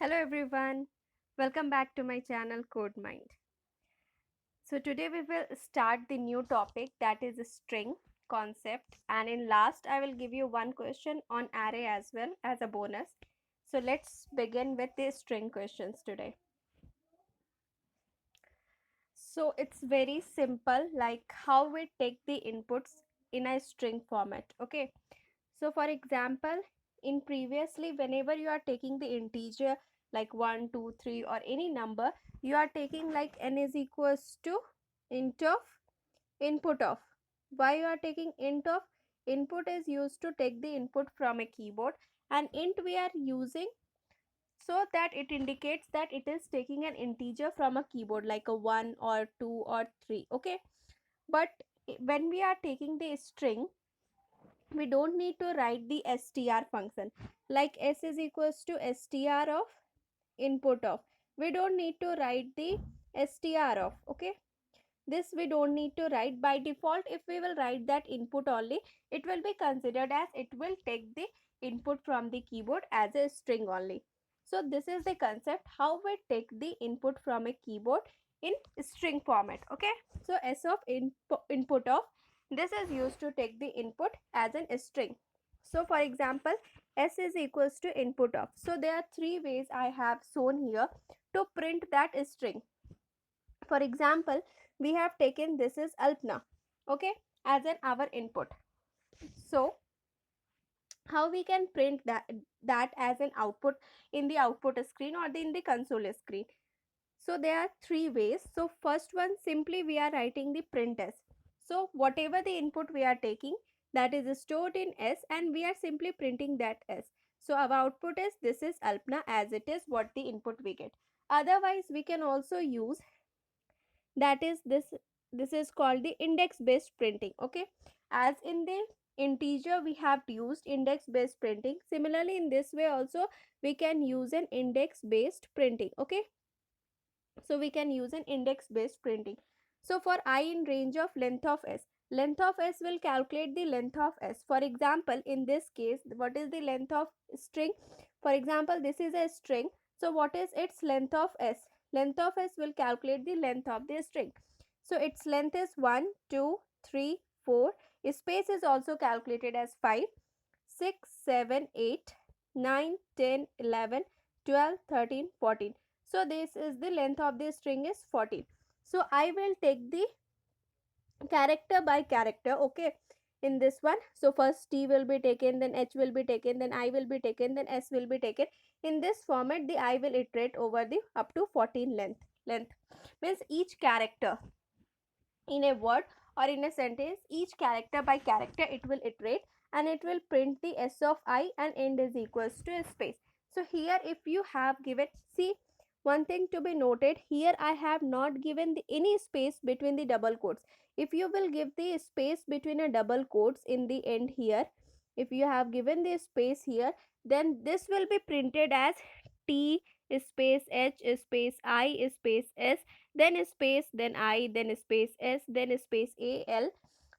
Hello everyone, welcome back to my channel Code Mind. So today we will start the new topic, that is string concept, and in last I will give you one question on array as well as a bonus. So let's begin with the string questions today. So it's very simple, like how we take the inputs in a string format. Okay, so for example, in previously whenever you are taking the integer like 1 2 3 or any number, you are taking like n is equals to int of input of. Why you are taking int of? Input is used to take the input from a keyboard, and int we are using so that it indicates that it is taking an integer from a keyboard like a 1 or 2 or 3. Okay, but when we are taking the string, we don't need to write the str function, like s is equals to str of input of. We don't need to write the str of. Okay, this we don't need to write. By default, if we will write that input only, it will be considered as it will take the input from the keyboard as a string only. So this is the concept how we take the input from a keyboard in string format. Okay, so s of input of, this is used to take the input as an string. So for example, s is equals to input of. So there are three ways I have shown here to print that string. For example, we have taken this is Alpna, okay, as an our input. So how we can print that as an output in the output screen or in the console screen? So there are three ways. So first one, simply we are writing the print s. So whatever the input we are taking, that is stored in s, and we are simply printing that s. So our output is this is Alpna as it is what the input we get. Otherwise we can also use, that is this is called the index based printing. Okay, as in the integer we have used index based printing, similarly in this way also we can use an index based printing. Okay, so we can use an index based printing. So for I in range of length of s, length of s will calculate the length of s. For example, in this case, what is the length of string? For example, this is a string, so what is its length of s? Length of s will calculate the length of the string. So its length is 1 2 3 4. Space is also calculated as 5 6 7 8 9 10 11 12 13 14. So this is the length of the string is 14. So I will take the character by character. Okay, in this one, so first t will be taken, then h will be taken, then I will be taken, then s will be taken. In this format, the I will iterate over the up to 14 length means each character in a word or in a sentence, each character by character it will iterate, and it will print the s of I, and end is equals to a space. So here if you have given, see, one thing to be noted here, I have not given any space between the double quotes. If you will give the space between a double quotes in the end here, if you have given the space here, then this will be printed as t space h space I space s, then space, then I, then space s, then space al.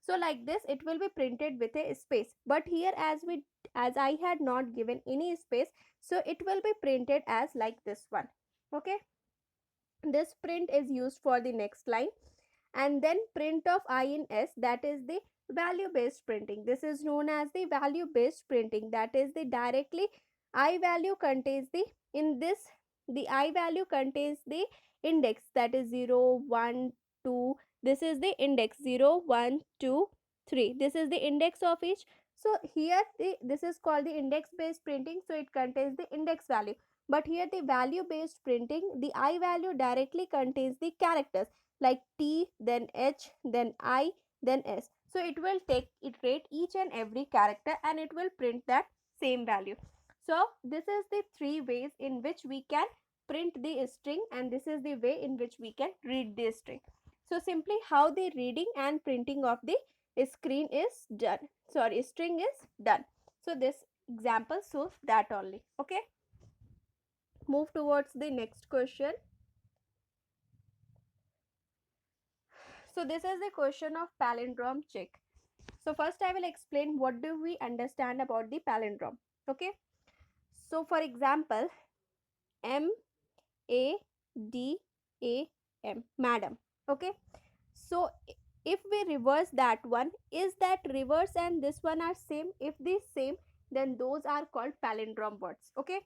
So like this it will be printed with a space, but here as I had not given any space, so it will be printed as like this one. Okay, this print is used for the next line. And then print of I in s, that is the value based printing. This is known as the value based printing, that is the directly I value contains the, in this the I value contains the index, that is 0 1 2. This is the index 0 1 2 3. This is the index of each. So here this is called the index based printing, so it contains the index value. But here the value based printing, the I value directly contains the characters like t, then h, then I, then s. So it will take iterate each and every character, and it will print that same value. So this is the three ways in which we can print the string, and this is the way in which we can read the string. So simply how the reading and printing of the screen is done, sorry, string is done. So this example shows that only. Okay, move towards the next question. So this is the question of palindrome check. So first I will explain what do we understand about the palindrome. Okay, so for example, M A D A M, madam. Okay, so if we reverse that one, is that reverse and this one are same? If they same, then those are called palindrome words. Okay,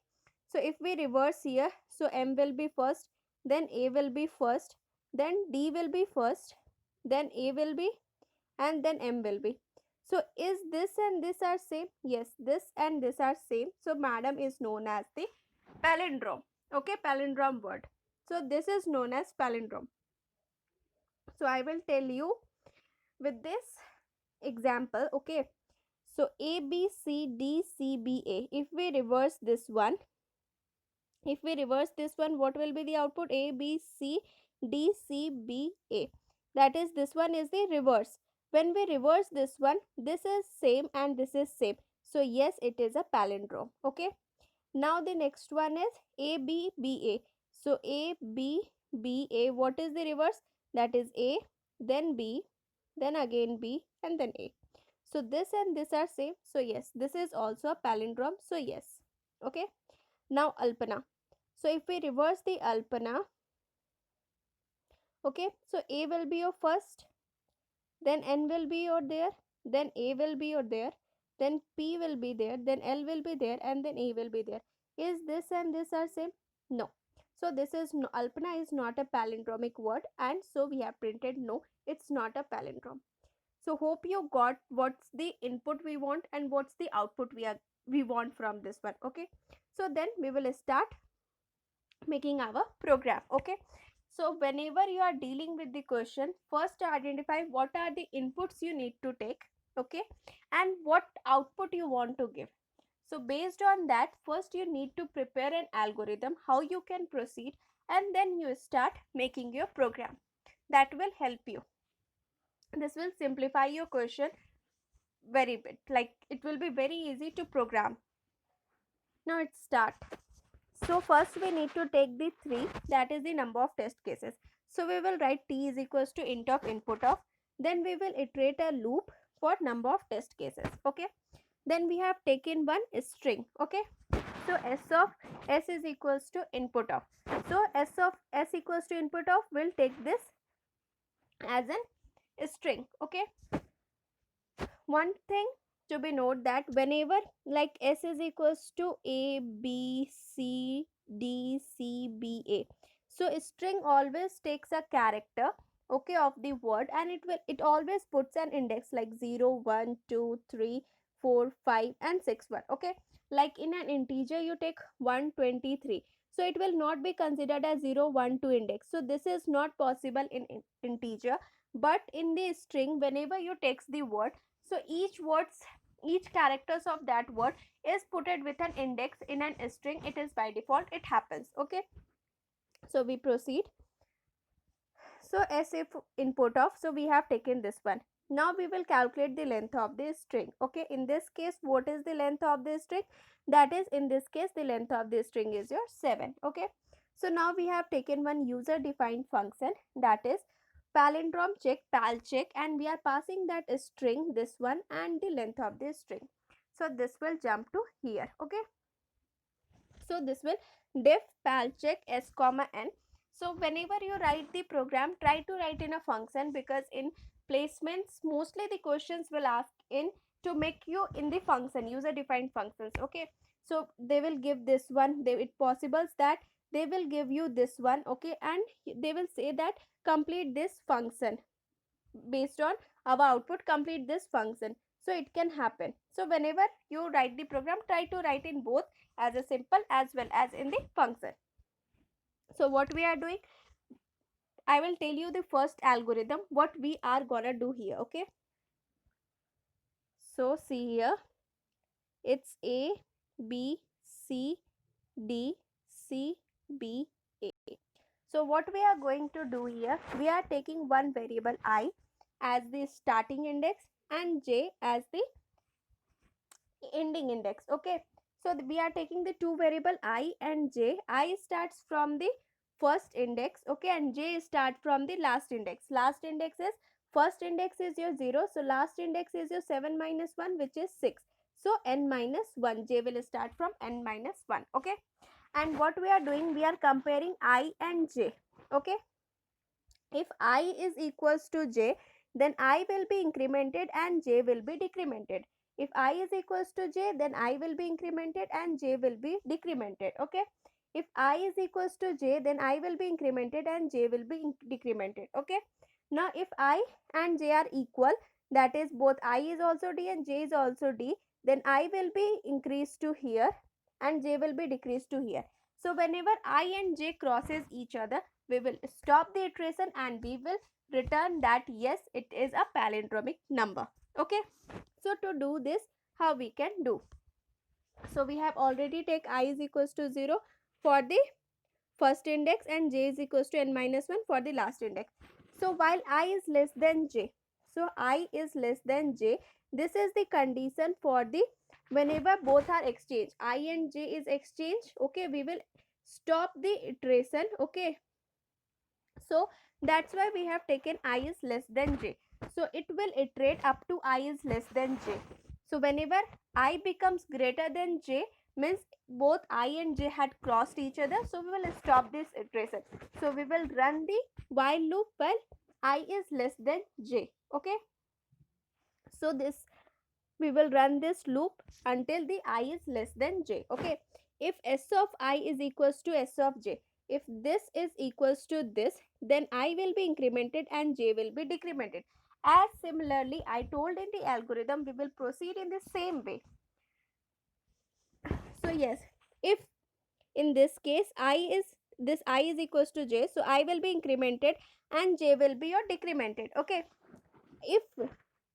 so if we reverse here, so M will be first, then A will be first, then D will be first, then A will be, and then M will be. So is this and this are same? Yes, this and this are same. So madam is known as the palindrome. Okay, palindrome word. So this is known as palindrome. So I will tell you with this example. Okay, so A B C D C B A. If we reverse this one, what will be the output? A B C D C B A. That is, this one is the reverse. When we reverse this one, this is same and this is same. So yes, it is a palindrome. Okay, now the next one is A B B A. So A B B A, what is the reverse? That is A, then B, then again B, and then A. So this and this are same. So yes, this is also a palindrome. So yes. Okay, now Alpana. So if we reverse the Alpana, okay, so A will be your first, then N will be your there, then A will be your there, then P will be there, then L will be there, and then A will be there. Is this and this are same? No. So this is no, Alpana is not a palindromic word, and so we have printed no, it's not a palindrome. So hope you got what's the input we want and what's the output we want from this one. Okay, so then we will start making our program. Okay, so whenever you are dealing with the question, first identify what are the inputs you need to take. Okay, and what output you want to give. So based on that, first you need to prepare an algorithm how you can proceed, and then you start making your program. That will help you. This will simplify your question very bit, like it will be very easy to program. Now let's start. So first we need to take the 3, that is the number of test cases. So we will write t is equals to int of input of, then we will iterate a loop for number of test cases. Okay, then we have taken one string. Okay, so s is equals to input of, so s equals to input of will take this as an string. Okay, one thing to be note that whenever like s is equals to a b c d c b a, so string always takes a character, okay, of the word, and it always puts an index like 0 1 2 3 4 5 and 6 1. Okay, like in an integer you take 123, so it will not be considered as 0 1 2 index. So this is not possible in integer, but in the string whenever you takes the word, so each characters of that word is putted with an index in an string. It is by default, it happens. Okay, so we proceed. So s if input of, so we have taken this one. Now we will calculate the length of the string. Okay, in this case what is the length of the string? That is, in this case the length of the string is your 7. Okay, so now we have taken one user defined function, that is palindrome check, pal check, and we are passing that string, this one, and the length of the string. So this will jump to here. Okay, so this will def pal check s comma n. So whenever you write the program, try to write in a function, because in placements mostly the questions will ask in to make you in the function, user defined functions. Okay, so they will give this one, it possibles that they will give you this one. Okay, and they will say that complete this function based on our output, complete this function. So it can happen. So whenever you write the program, try to write in both, as a simple as well as in the function. So what we are doing, I will tell you the first algorithm what we are gonna do here. Okay, so see here, it's a b c d c b a. So what we are going to do here, we are taking one variable I as the starting index and j as the ending index. Okay, so we are taking the two variable I and j. I starts from the first index, okay, and j start from the last index. Last index is, first index is your 0, so last index is your 7 minus 1, which is 6. So n minus 1, j will start from n minus 1. Okay, and what we are doing, we are comparing I and j. Okay, if I is equals to j, then I will be incremented and j will be decremented. If I is equals to j, then I will be incremented and j will be decremented. Okay, if I is equals to j, then I will be incremented and j will be decremented. Okay, now if I and j are equal, that is both I is also d and j is also d, then I will be increased to here and j will be decreased to here. So whenever I and j crosses each other, we will stop the iteration and we will return that yes, it is a palindromic number. Okay, so to do this, how we can do? So we have already take I is equals to 0 for the first index and j is equals to n minus 1 for the last index. So while I is less than j, so I is less than j, this is the condition for the whenever both are exchanged, I and j is exchanged. Okay, we will stop the iteration. Okay, so that's why we have taken I is less than j. So it will iterate up to I is less than j. So whenever I becomes greater than j, means both I and j had crossed each other. So we will stop this iteration. So we will run the while loop while I is less than j. Okay, so this we will run this loop until the I is less than j. Okay, if s of I is equals to s of j, if this is equals to this, then I will be incremented and j will be decremented. As similarly I told in the algorithm, we will proceed in the same way. So yes, if in this case I is equals to j, so I will be incremented and j will be your decremented. Okay, if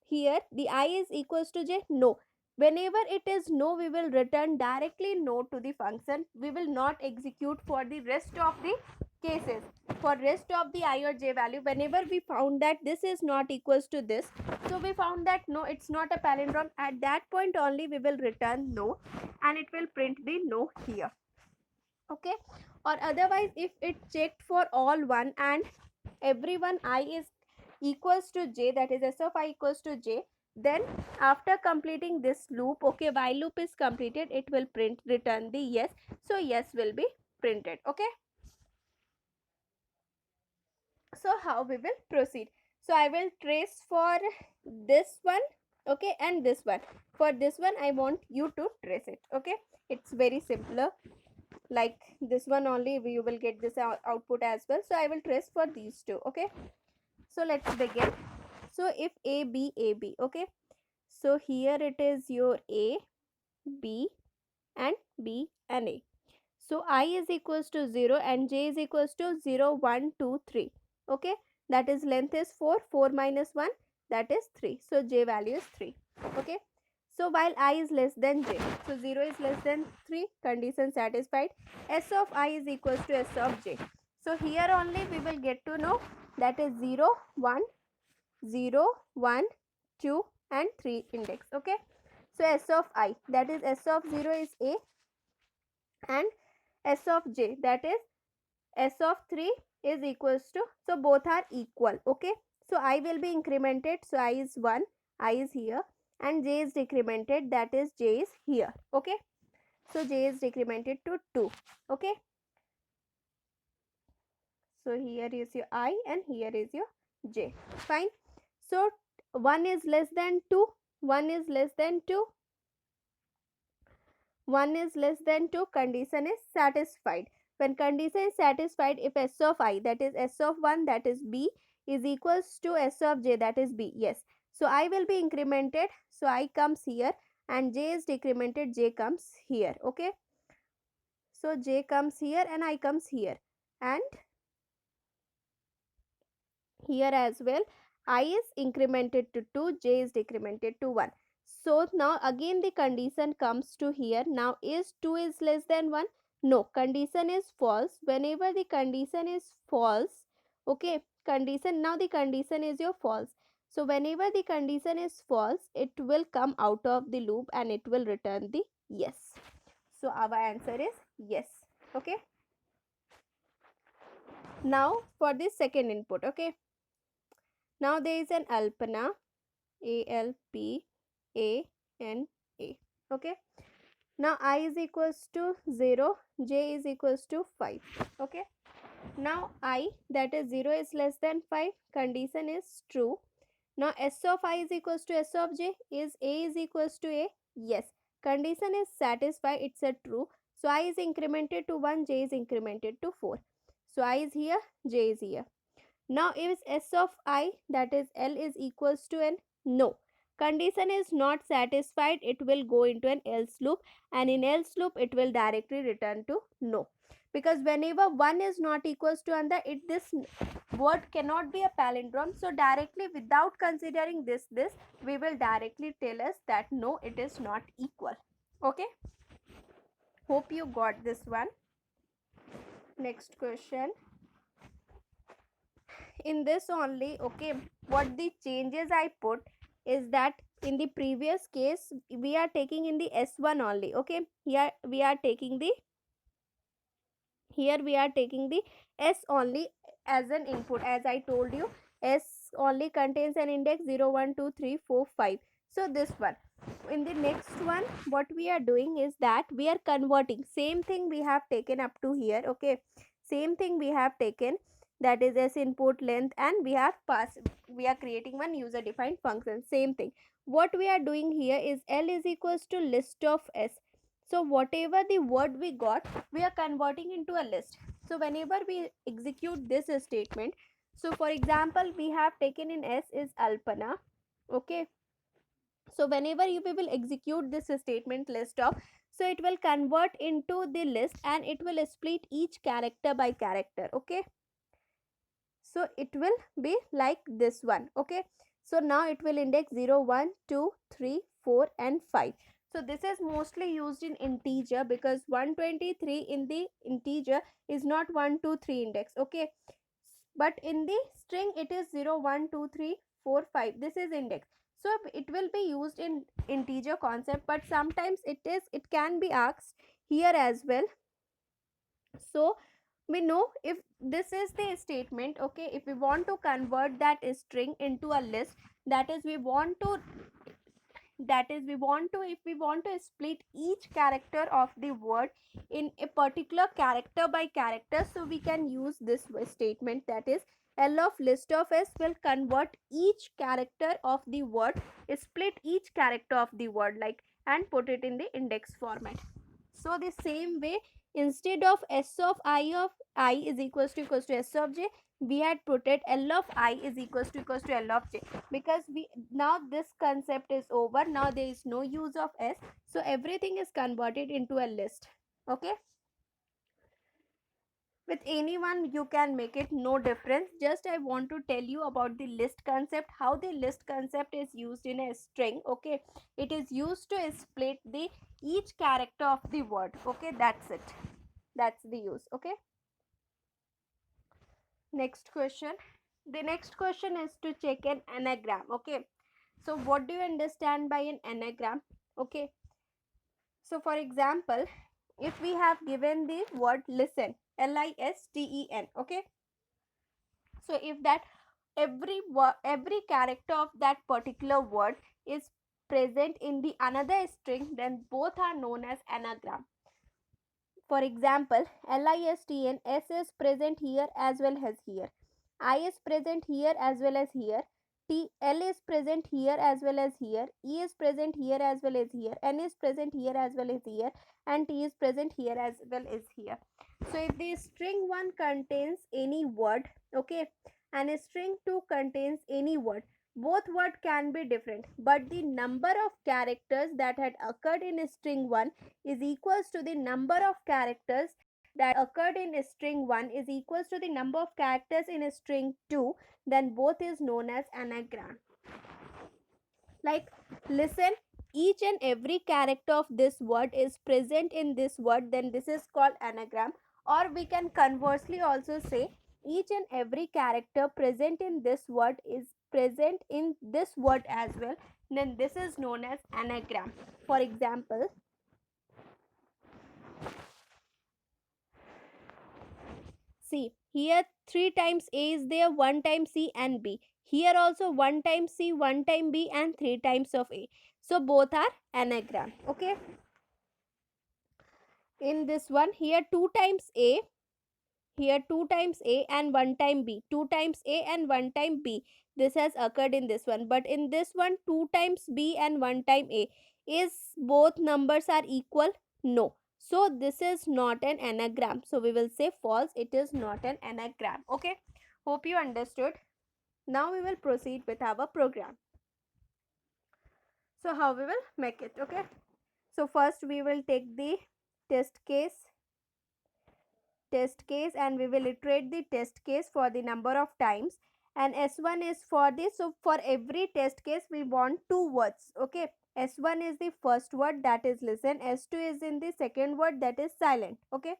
here the I is equals to j, no, whenever it is no, we will return directly no to the function. We will not execute for the rest of the cases. For rest of the I or j value, whenever we found that this is not equals to this, so we found that no, it's not a palindrome, at that point only we will return no and it will print the no here. Okay, or otherwise if it checked for all one and everyone I is equals to j, that is s of I equals to j, then after completing this loop, okay, while loop is completed, it will print return the yes. So yes will be printed. Okay, so how we will proceed? So I will trace for this one. Okay, and this one. For this one I want you to trace it. Okay, it's very simpler, like this one only you will get this output as well. So I will trace for these two. Okay, so let's begin. So if a b a b, okay, so here it is your a, b and b and a. So I is equals to 0 and j is equals to 0 1 2 3. Okay, that is length is 4, 4 minus 1, that is 3. So j value is 3. Okay, so while I is less than j, so 0 is less than 3, condition satisfied. S of I is equals to s of j. So here only we will get to know that is 0 1 0 1 2 and 3 index. Okay, so s of I, that is s of 0 is a and s of j, that is s of 3 is equals to, so both are equal. Okay, so I will be incremented, so I is 1, I is here, and j is decremented, that is j is here. Okay, so j is decremented to 2. Okay, so here is your I and here is your j. Fine, so 1 is less than 2, 1 is less than 2, 1 is less than 2, condition is satisfied. When condition is satisfied, if s of I, that is s of 1, that is b, is equals to s of j, that is b, yes. So I will be incremented, so I comes here and j is decremented, j comes here. Okay, so j comes here and I comes here, and here as well I is incremented to 2, j is decremented to 1. So now again the condition comes to here. Now is 2 is less than 1? No, condition is false. Whenever the condition is false, okay, condition, now the condition is your false. So whenever the condition is false, it will come out of the loop and it will return the yes. So our answer is yes. Okay, now for the second input. Okay, now there is an Alpana, ALPANA. Okay, Now I is equals to 0, j is equals to 5. Okay. Now I, that is 0 is less than 5, condition is true. Now S of I is equals to S of j, is A is equals to A? Yes. Condition is satisfied, it's a true. So I is incremented to 1, j is incremented to 4. So I is here, j is here. Now is S of I, that is L, is equals to N? No. Condition is not satisfied, it will go into an else loop, and in else loop it will directly return to no. Because whenever one is not equals to another, this word cannot be a palindrome. So directly, without considering this, we will directly tell us that no, it is not equal. Okay. Hope you got this one. Next question. In this only, okay, what the changes I put is that in the previous case we are taking in the S1 only. Okay, here we are taking the S only as an input. As I told you, S only contains an index 0, 1, 2, 3, 4, 5. So this one. In the next one, what we are doing is that we are converting. Same thing we have taken up to here. Okay, same thing we have taken, that is S input length, and we are creating one user defined function. Same thing. What we are doing here is L is equals to list of S. So whatever the word we got, we are converting into a list. So whenever we execute this statement, so for example, we have taken in S is Alpana. Okay. So whenever we will execute this statement list of, so it will convert into the list and it will split each character by character. Okay. So it will be like this one. Okay. So now it will index 0, 1, 2, 3, 4 and 5. So this is mostly used in integer because 123 in the integer is not 1, 2, 3 index. Okay. But in the string it is 0, 1, 2, 3, 4, 5. This is index. So it will be used in integer concept, but sometimes it can be asked here as well. So we know if this is the statement. Okay, if we want to convert that string into a list, that is we want to if we want to split each character of the word in a particular character by character, so we can use this statement, that is L of list of S will convert each character of the word, split each character of the word, like, and put it in the index format. So the same way, instead of S of I is equals to S of j, we had put it L of I is equals to L of j, because we now this concept is over. Now there is no use of S, so everything is converted into a list. Okay. With anyone you can make it, no difference. Just I want to tell you about the list concept, how the list concept is used in a string. Okay, it is used to split the each character of the word. Okay, that's it, that's the use. Okay. Next question. The next question is to check an anagram. Okay, so what do you understand by an anagram? Okay, so for example, if we have given the word listen, listen, okay, so if that every character of that particular word is present in the another string, then both are known as anagram. For example, listen, S is present here as well as here, I is present here as well as here, L is present here as well as here, E is present here as well as here, N is present here as well as here, and T is present here as well as here. So if the string 1 contains any word, okay, and string 2 contains any word, both word can be different, but the number of characters that had occurred in string 1 is equals to the number of characters that occurred in string 1 is equals to the number of characters in string 2, then both is known as anagram. Like, listen, each and every character of this word is present in this word, then this is called anagram. Or we can conversely also say each and every character present in this word is present in this word as well, then this is known as anagram. For example, see, here 3 times A is there, 1 time C and B. Here also 1 time C, 1 time B and 3 times of A. So both are anagram. Okay. In this one, here 2 times a, here 2 times a and 1 time b, 2 times a and 1 time b, this has occurred in this one. But in this one, 2 times b and 1 time a, is both numbers are equal? No. So this is not an anagram, so we will say false, it is not an anagram. Okay, hope you understood. Now we will proceed with our program. So how we will make it? Okay, so first we will take the test case, and we will iterate the test case for the number of times, and s1 is for this. So for every test case we want two words. Okay, s1 is the first word, that is listen, s2 is in the second word, that is silent. Okay,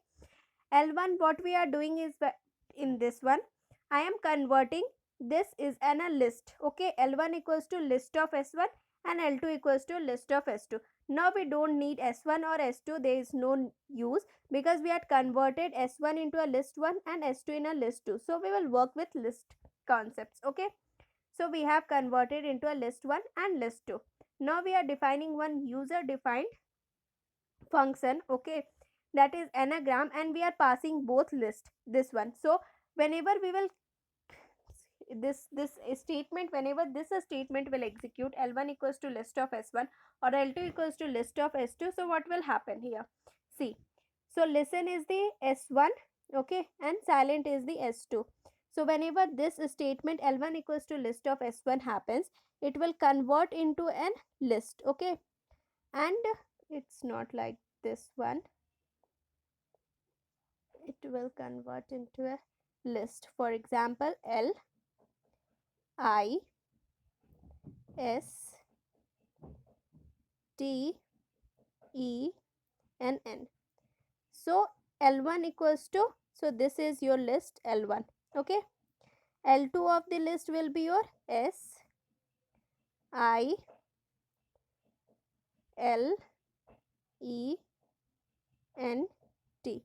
L1, what we are doing is in this one, I am converting this is an a list. Okay, L1 equals to list of S1 and L2 equals to list of S2. Now we don't need S1 or S2, there is no use because we had converted S1 into a list 1 and S2 in a list 2. So we will work with list concepts. Okay, so we have converted into a list 1 and list 2. Now we are defining one user defined function. Okay, that is anagram, and we are passing both list this one. So whenever we will this statement, whenever this statement will execute, L1 equals to list of S1 or L2 equals to list of S2, so what will happen here? See, so listen is the S1, okay, and silent is the S2. So whenever this statement L1 equals to list of S1 happens, it will convert into an list. Okay, and it's not like this one, it will convert into a list. For example, L I S T E and N. So L1 equals to, so this is your list L1. Okay, L2 of the list will be your S I L E N T.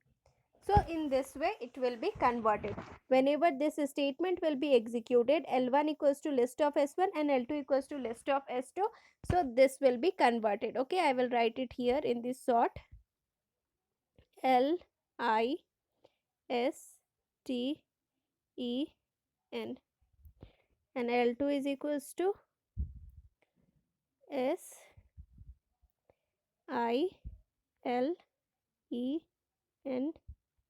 So in this way it will be converted. Whenever this statement will be executed, L1 equals to list of S1 and L2 equals to list of S2. So this will be converted. Okay, I will write it here in this sort. L I S T E N, and L2 is equals to S I L E N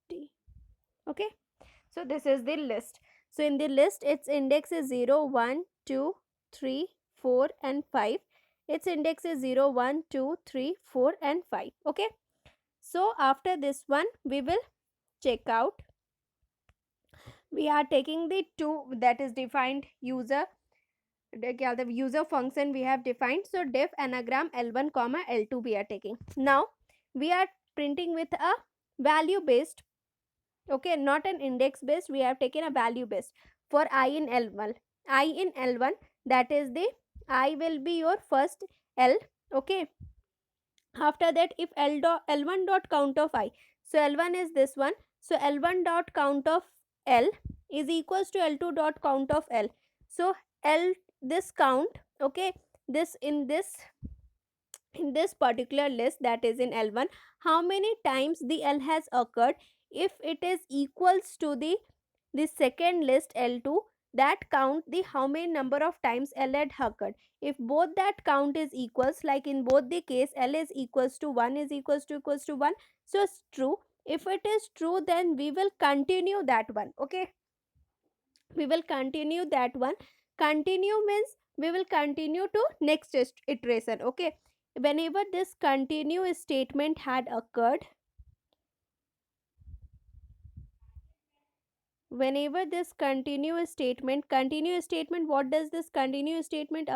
T. Okay, so this is the list. So in the list, its index is 0, 1, 2, 3, 4 and 5. Its index is 0, 1, 2, 3, 4 and 5. Okay, so after this one we will check out. We are taking the two, that is defined user, the user function we have defined. So def anagram L1 comma L2 we are taking. Now we are printing with a value based. Okay, not an index based, we have taken a value based. For I in L1, I in L1, that is the I will be your first L. Okay, after that if L1 dot count of I, so L1 is this one, so L1 dot count of L is equals to L2 dot count of L. So L, this count, okay, this in this particular list, that is in L1, how many times the L has occurred. If it is equals to the second list L2, that count the how many number of times L had occurred. If both that count is equals, like in both the case L is equals to 1 is equals to 1, so it's true. If it is true, then we will continue that one. Okay, we will continue that one. Continue means we will continue to next iteration. Okay, whenever this continue statement had occurred, whenever this continue statement, what does this continue statement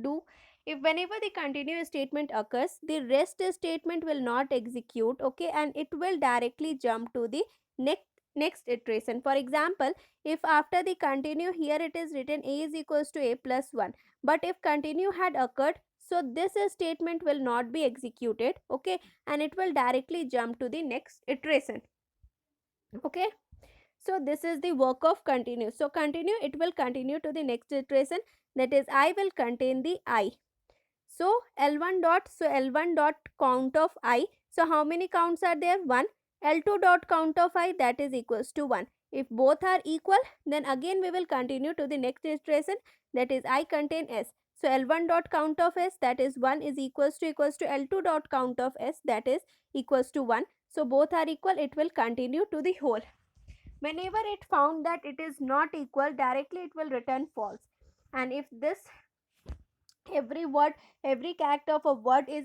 do? If whenever the continue statement occurs, the rest statement will not execute. Okay, and it will directly jump to the next iteration. For example, if after the continue, here it is written a is equals to a plus 1, but if continue had occurred, so this statement will not be executed. Okay, and it will directly jump to the next iteration. Okay, so this is the work of continue. So continue, it will continue to the next iteration, that is I will contain the I. So L1 dot, so L1 dot count of I, so how many counts are there? 1. L2 dot count of I, that is equals to 1. If both are equal, then again we will continue to the next iteration, that is I contain S. So L1 dot count of S, that is 1, is equals to L2 dot count of S, that is equals to 1. So both are equal, it will continue to the whole. Whenever it found that it is not equal, directly it will return false. And if this every word, every character of a word is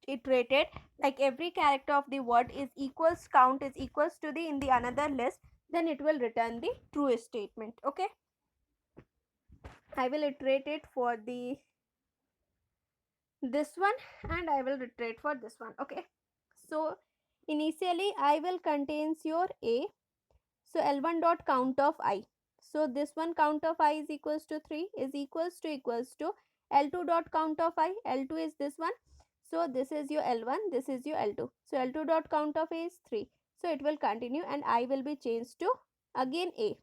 iterated, like every character of the word is equals, count is equals to the in the another list, then it will return the true statement. Okay, I will iterate it for the this one, and I will iterate for this one. Okay, so initially I will contains your A. So L1 dot count of I, so this one count of I is equals to 3, is equals to L2 dot count of I, L2 is this one, so this is your L1, this is your L2, so L2 dot count of A is 3, so it will continue and I will be changed to again A.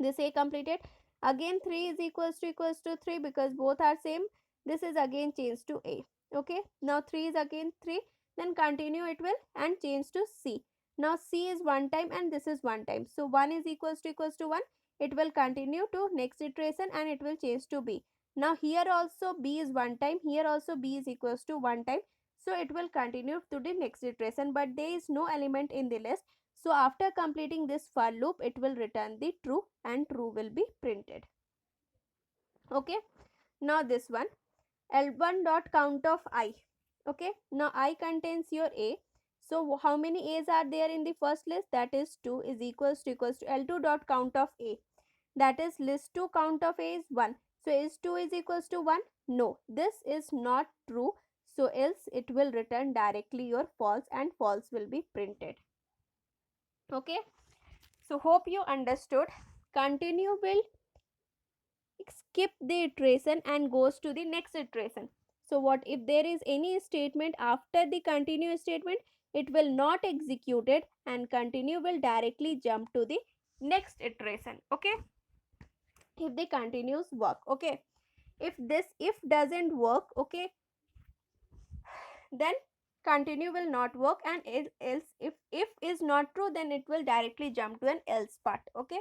This A completed, again 3 is equals to 3 because both are same, this is again changed to A. Okay, now 3 is again 3, then continue it will and change to C. Now C is one time and this is one time, so 1 is equals to 1, it will continue to next iteration and it will change to B. Now here also B is one time, here also B is equals to one time, so it will continue to the next iteration, but there is no element in the list. So after completing this for loop, it will return the true and true will be printed. Okay, now this one, L1 dot count of I. Okay, now I contains your A. So how many A's are there in the first list? That is 2, is equals to L2 dot count of A. That is list 2 count of A is 1. So is 2 is equals to 1? No, this is not true. So else it will return directly your false and false will be printed. Okay, so hope you understood. Continue will skip the iteration and goes to the next iteration. So what if there is any statement after the continue statement, it will not execute it and continue will directly jump to the next iteration. Okay, if the continues work. Okay, if this if doesn't work, okay, then continue will not work, and else if is not true, then it will directly jump to an else part. Okay,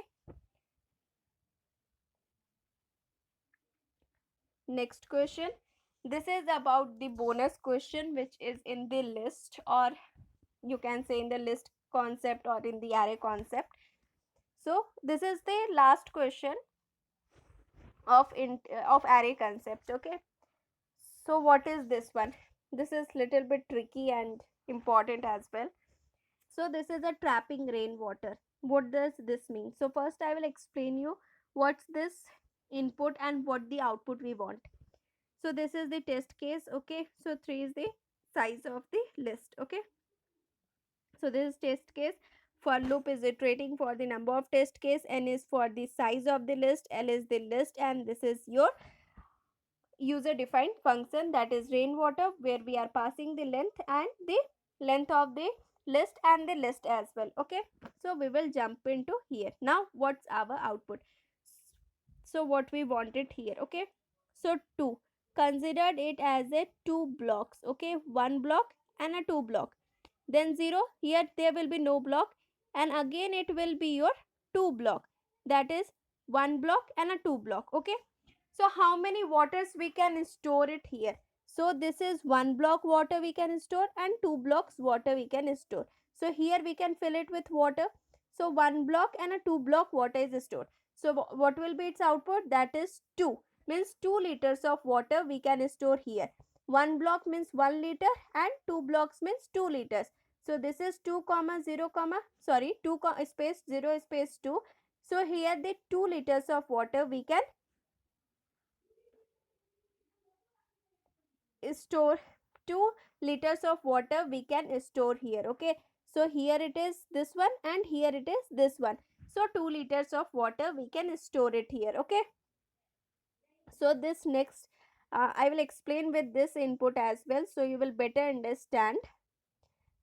next question. This is about the bonus question which is in the list, or you can say in the list concept or in the array concept. So this is the last question of array concept. Okay, so what is this one? This is little bit tricky and important as well. So this is a trapping rainwater. What does this mean? So first I will explain you what's this input and what the output we want. So this is the test case. Okay, so 3 is the size of the list. Okay, so this is test case. For loop is iterating for the number of test case, n is for the size of the list, l is the list, and this is your user defined function, that is rainwater, where we are passing the length and the length of the list and the list as well. Okay, so we will jump into here. Now what's our output? So what we wanted here. Okay, so 2, considered it as a 2 blocks. Okay, 1 block and a 2 block, then 0, here there will be no block, and again it will be your 2 block, that is 1 block and a 2 block. Okay, so how many waters we can store it here? So this is 1 block water we can store and 2 blocks water we can store. So here we can fill it with water. So 1 block and a 2 block water is stored. So what will be its output? That is 2, means 2 liters of water we can store here. 1 block means 1 liter and 2 blocks means 2 liters. So this is 2 comma 0 comma, sorry, 2 space 0 space 2. So here the 2 liters of water we can store, 2 liters of water we can store here. Okay, so here it is this one and here it is this one, so 2 liters of water we can store it here. Okay, so this next I will explain with this input as well, so you will better understand.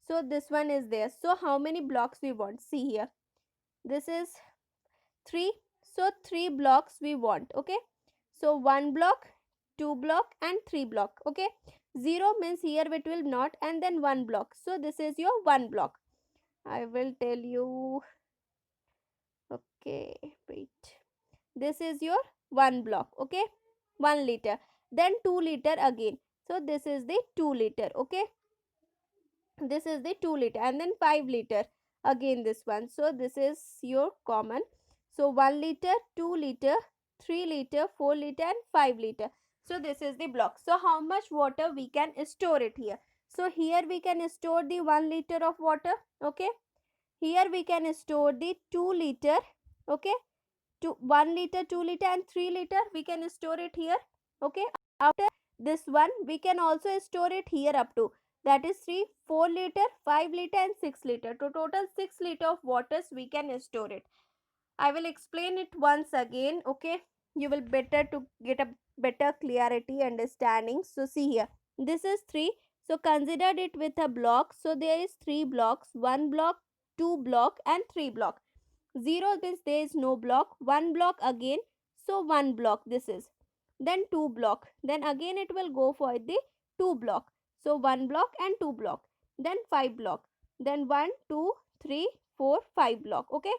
So this one is there, so how many blocks we want? See here, this is 3, so 3 blocks we want. Okay, so 1 block, 2 block and 3 block. Okay, 0 means here it will not, and then 1 block. So this is your 1 block. I will tell you. Okay, wait. This is your 1 block. Okay, 1 liter. Then 2 liter again. So this is the 2 liter. Okay, this is the 2 liter, and then 5 liter again this one. So this is your common. So 1 liter, 2 liter, 3 liter, 4 liter and 5 liter. So this is the block. So how much water we can store it here? So here we can store the 1 liter of water. Okay, here we can store the 2 liter. Okay, 1 liter, 2 liter and 3 liter we can store it here. Okay, after this one we can also store it here up to, that is 3, 4 liter, 5 liter and 6 liter. To total 6 liter of waters we can store it. I will explain it once again. Okay, you will better to get a better clarity understanding. So see here, this is 3. So consider it with a block. So there is 3 blocks, 1 block, 2 block and 3 block. 0 means there is no block. 1 block again. So 1 block this is. Then 2 block. Then again it will go for the 2 block. So 1 block and 2 block. Then 5 block. Then 1, 2, 3, 4, 5 block. Okay.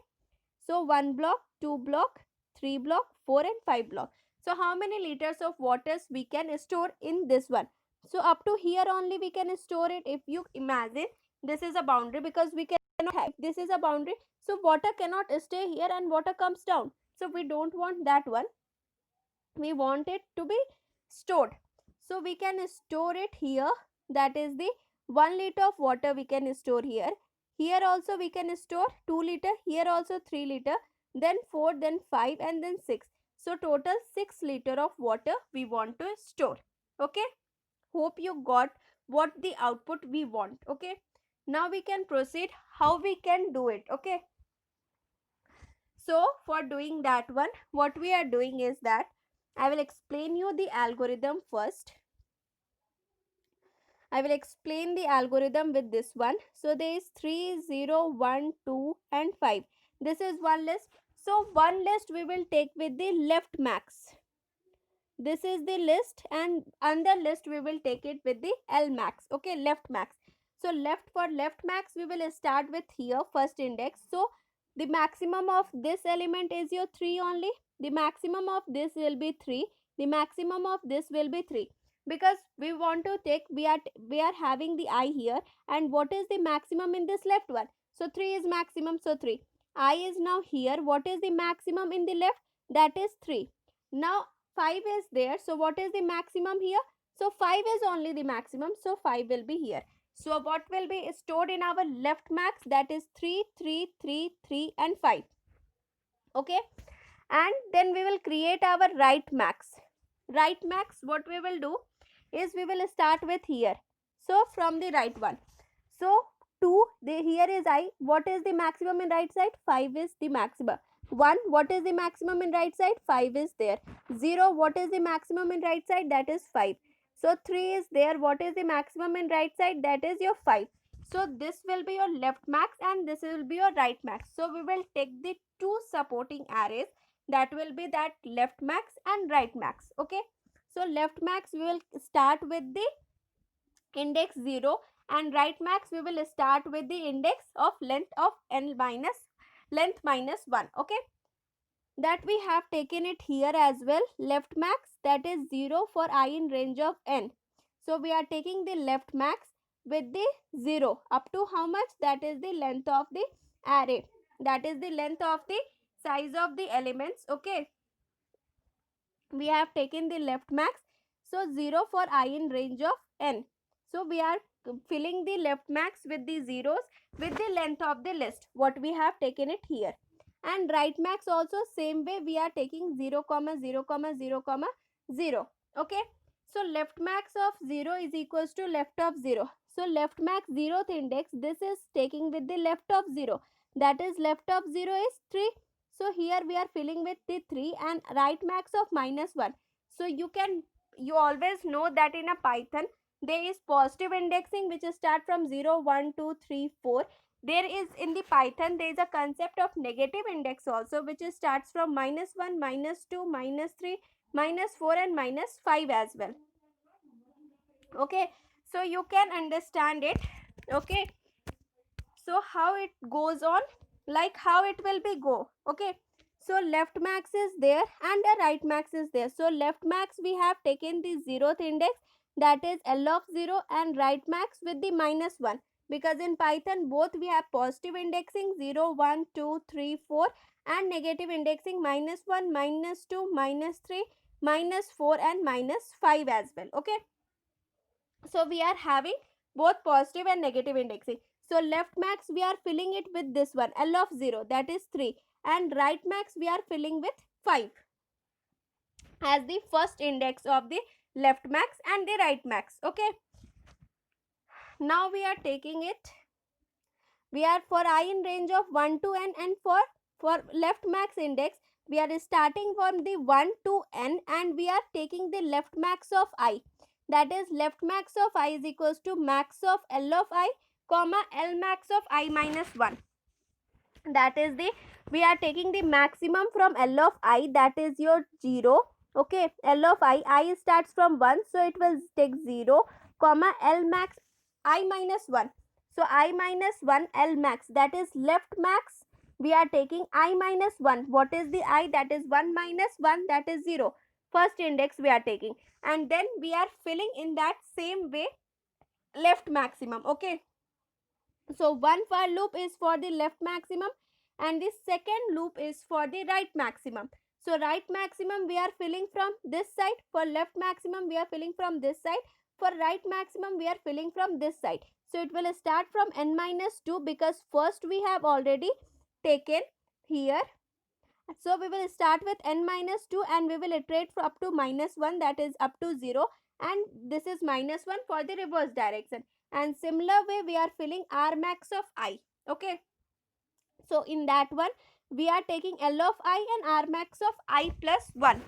So 1 block, 2 block, 3 block, 4 and 5 block. So how many liters of waters we can store in this one? So up to here only we can store it. If you imagine this is a boundary, because we cannot have, this is a boundary, so water cannot stay here and water comes down. So we don't want that one. We want it to be stored. So we can store it here. That is the 1 liter of water we can store here. Here also we can store 2 liter. Here also 3 liter. Then 4, then 5 and then 6. So total 6 liter of water we want to store. Okay. Hope you got what the output we want. Okay. Now we can proceed how we can do it. Okay. So for doing that one, what we are doing is that I will explain you the algorithm first. I will explain the algorithm with this one. So there is 3, 0, 1, 2 and 5. This is one list. So one list we will take with the left max. This is the list, and another list we will take it with the L max. Okay, left max. So left, for left max we will start with here first index. So the maximum of this element is your 3 only. The maximum of this will be 3. The maximum of this will be 3, because we want to take, we are having the I here, and what is the maximum in this left one? So 3 is maximum, so 3. I is now here. What is the maximum in the left? That is 3. Now 5 is there. So what is the maximum here? So 5 is only the maximum. So 5 will be here. So what will be stored in our left max? That is 3, 3, 3, 3 and 5. Okay. And then we will create our right max. Right max, what we will do is we will start with here. So from the right one. So 2, here is I. What is the maximum in right side? 5 is the maximum. 1, what is the maximum in right side? 5 is there. 0, what is the maximum in right side? That is 5. So 3 is there. What is the maximum in right side? That is your 5. So this will be your left max and this will be your right max. So we will take the two supporting arrays, that will be that left max and right max. Okay. So left max we will start with the index 0, and right max we will start with the index of length of n minus length minus 1. Okay, that we have taken it here as well. Left max, that is 0 for I in range of n. So we are taking the left max with the 0 up to how much? That is the length of the array, that is the length of the size of the elements. Okay, we have taken the left max. So 0 for I in range of n. So we are filling the left max with the zeros with the length of the list, what we have taken it here. And right max also same way, we are taking 0 comma 0 comma 0 comma 0. Okay, so left max of 0 is equals to left of 0. So left max 0th index, this is taking with the left of 0, that is left of 0 is 3. So here we are filling with the 3 and right max of minus 1. So you always know that in a Python there is positive indexing which start from 0, 1, 2, 3, 4. There is in the Python there is a concept of negative index also, which starts from -1, -2, -3, -4 and -5 as well. Okay, so you can understand it. Okay, so how it goes on, like how it will be go. Okay, so left max is there and the right max is there. So left max we have taken the zeroth index, that is L of 0, and right max with the -1, because in Python both we have positive indexing 0 1 2 3 4 and negative indexing -1 -2 -3 -4 and -5 as well. Okay, so we are having both positive and negative indexing. So left max we are filling it with this one, L of 0, that is 3, and right max we are filling with 5 as the first index of the left max and the right max. Okay, now we are taking it, we are for I in range of 1 to n, and for left max index we are starting from the 1 to n and we are taking the left max of I, that is left max of I is equals to max of L of I comma L max of I minus 1, that is the, we are taking the maximum from L of I, that is your 0. Okay, L of I starts from 1, so it will take 0 comma L max I minus 1. So I minus 1 L max, that is left max we are taking I minus 1. What is the I? That is 1 minus 1, that is 0. First index we are taking, and then we are filling in that same way left maximum. Okay, so one for loop is for the left maximum and the second loop is for the right maximum. So right maximum we are filling from this side, for left maximum we are filling from this side, for right maximum we are filling from this side. So it will start from n minus 2 because first we have already taken here. So we will start with n minus 2 and we will iterate for up to -1, that is up to 0, and this is -1 for the reverse direction. And similar way we are filling R max of I. Okay, so in that one we are taking L of I and R max of I plus 1.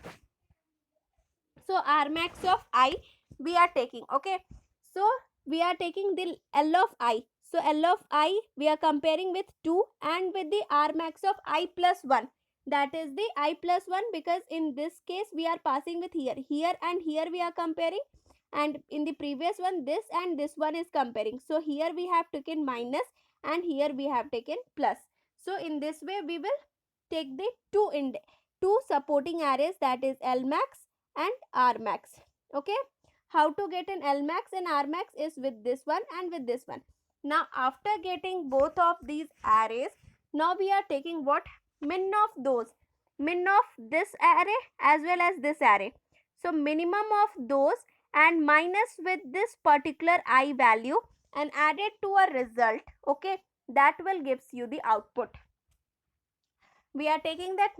So R max of I we are taking. Okay, so we are taking the L of I. So L of I we are comparing with 2 and with the R max of I plus 1, that is the I plus 1, because in this case we are passing with here and here we are comparing, and in the previous one this and this one is comparing. So here we have taken minus and here we have taken plus. So in this way we will take the two supporting arrays, that is L max and R max. Okay, how to get an L max and R max is with this one and with this one. Now after getting both of these arrays, now we are taking what? Min of those, min of this array as well as this array. So minimum of those and minus with this particular I value and added to a result. Okay, that will gives you the output. We are taking that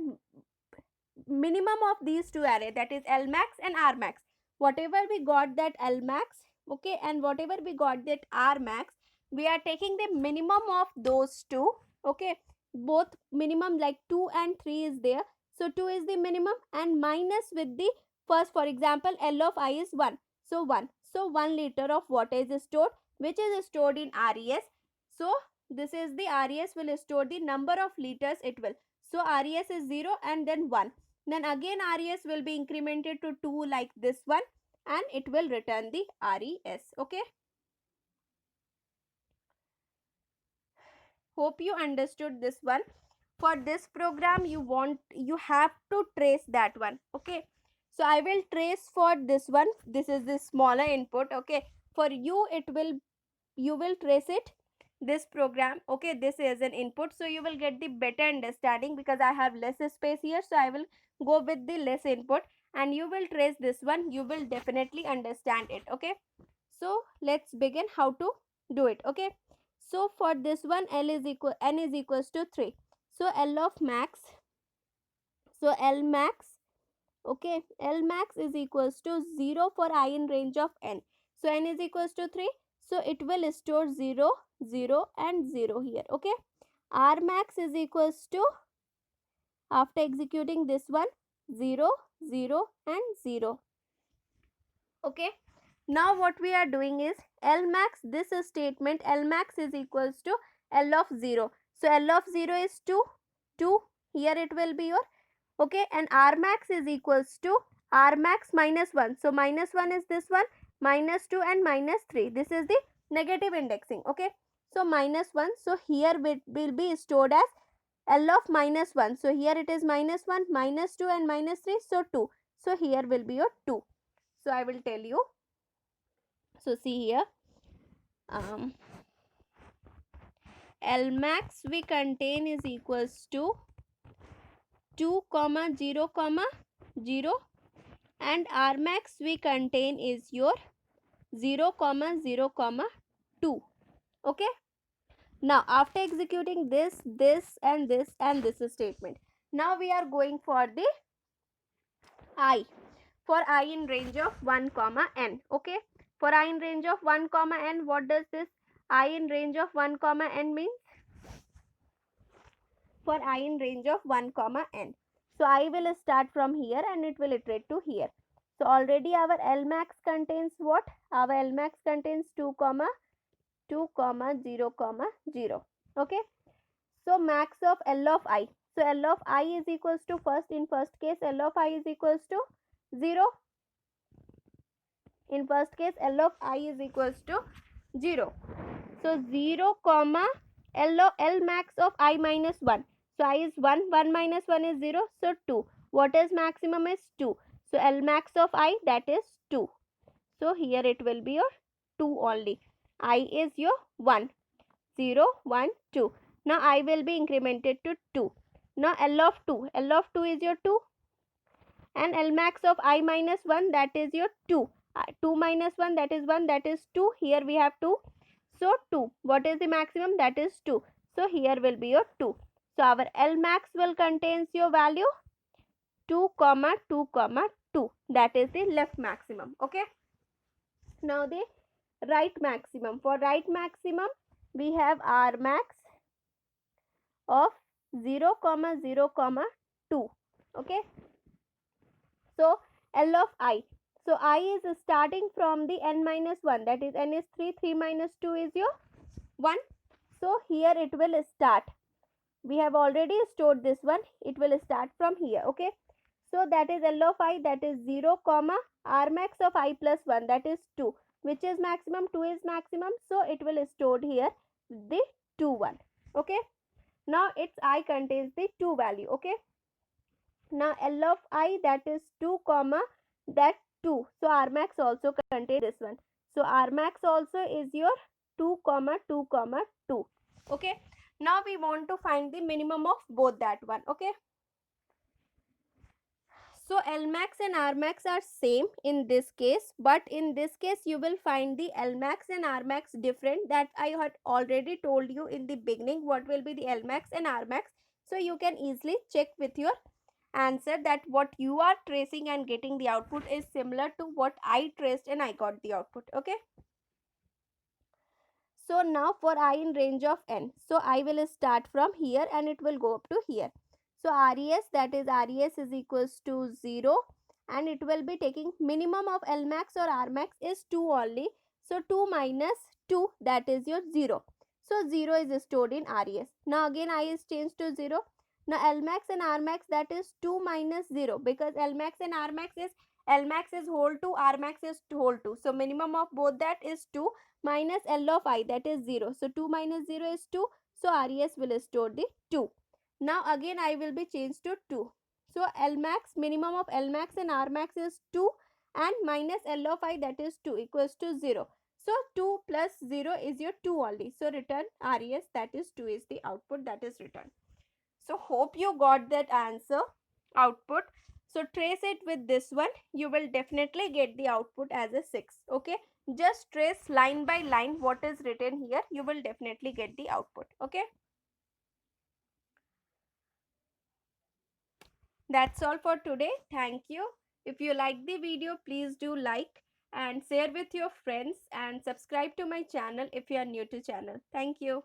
minimum of these two array, that is L max and R max. Whatever we got that L max, okay, and whatever we got that R max, we are taking the minimum of those two. Okay, both minimum, like 2 and 3 is there, so 2 is the minimum and minus with the first, for example L of I is 1, so 1, so 1 liter of water is stored, which is stored in RES. So this is the RES will store the number of liters it will. So RES is 0 and then 1, then again RES will be incremented to 2 like this one, and it will return the RES. Okay, hope you understood this one. For this program you have to trace that one. Okay, so I will trace for this one, this is the smaller input. Okay, for you it will, you will trace it this program. Okay, this is an input, so you will get the better understanding, because I have less space here, so I will go with the less input and you will trace this one, you will definitely understand it. Okay, so let's begin how to do it. Okay, so for this one n is equals to 3, so L of max, so L max, okay, L max is equals to 0 for I in range of n, so n is equals to 3, so it will store 0 0 and 0 here. Okay, R max is equals to, after executing this one, 0 0 and 0. Okay, now what we are doing is L max, this statement L max is equals to L of 0, so L of 0 is 2 here it will be your. Okay, and R max is equals to R max minus 1. So minus 1 is this one, minus 2 and minus 3. This is the negative indexing. Okay. So minus 1. So here will be stored as L of minus 1. So here it is minus 1, minus 2 and minus 3. So 2. So here will be your 2. So I will tell you. So see here. L max we contain is equals to 2 comma 0 comma 0, and R max we contain is your 0 comma 0 comma 2. Okay. Now after executing this and this statement, now we are going for the I. For I in range of 1 comma n. Okay. For I in range of 1 comma n, what does this I in range of 1 comma n mean? For I in range of 1 comma n. So I will start from here and it will iterate to here. So already our L max contains what? Our L max contains 2 comma 2 comma 0 comma 0. Okay. So max of L of I. So L of I is equals to, first in first case L of I is equals to 0. In first case L of I is equals to 0. So 0 comma L max of I minus 1. So I is 1, 1 minus 1 is 0. So 2. What is maximum is 2. So L max of I, that is 2. So here it will be your 2 only. I is your 1. 0, 1, 2. Now I will be incremented to 2. Now L of 2. L of 2 is your 2. And L max of I minus 1, that is your 2. 2 minus 1, that is 1, that is 2. Here we have 2. So 2. What is the maximum? That is 2. So here will be your 2. So our L max will contains your value 2 comma 2 comma 2. That is the left maximum. Okay. Now the right maximum. For right maximum, we have R max of 0 comma 0 comma 2. Okay. So L of I. So I is starting from the n minus 1, that is n is 3, 3 minus 2 is your 1. So here it will start. We have already stored this one. It will start from here. Okay. So that is L of I, that is 0 comma R max of I plus 1, that is 2. Which is maximum? 2 is maximum. So it will stored here the 2 1. Okay. Now its I contains the 2 value. Okay. Now L of I, that is 2 comma that 2. So R max also contains this one. So R max also is your 2 comma 2 comma 2. Okay. Now we want to find the minimum of both that one. Okay. So L max and R max are same in this case, but in this case you will find the L max and R max different. That I had already told you in the beginning what will be the L max and R max. So you can easily check with your answer that what you are tracing and getting the output is similar to what I traced and I got the output. Okay. So now for I in range of n. So I will start from here and it will go up to here. So RES, that is RES is equals to 0, and it will be taking minimum of L max or R max is 2 only. So 2 minus 2, that is your 0. So 0 is stored in RES. Now again I is changed to 0. Now L max and R max, that is 2 minus 0, because L max and R max is whole 2, R max is whole 2. So minimum of both that is 2 minus L of I, that is 0. So 2 minus 0 is 2. So RES will store the 2. Now again I will be changed to 2. So L max, minimum of L max and R max is 2, and minus L of I, that is 2, equals to 0. So 2 plus 0 is your 2 only. So return RES, that is 2 is the output that is returned. So hope you got that answer output. So trace it with this one. You will definitely get the output as a 6. Okay. Just trace line by line what is written here. You will definitely get the output. Okay. That's all for today. Thank you. If you like the video, please do like and share with your friends and subscribe to my channel if you are new to channel. Thank you.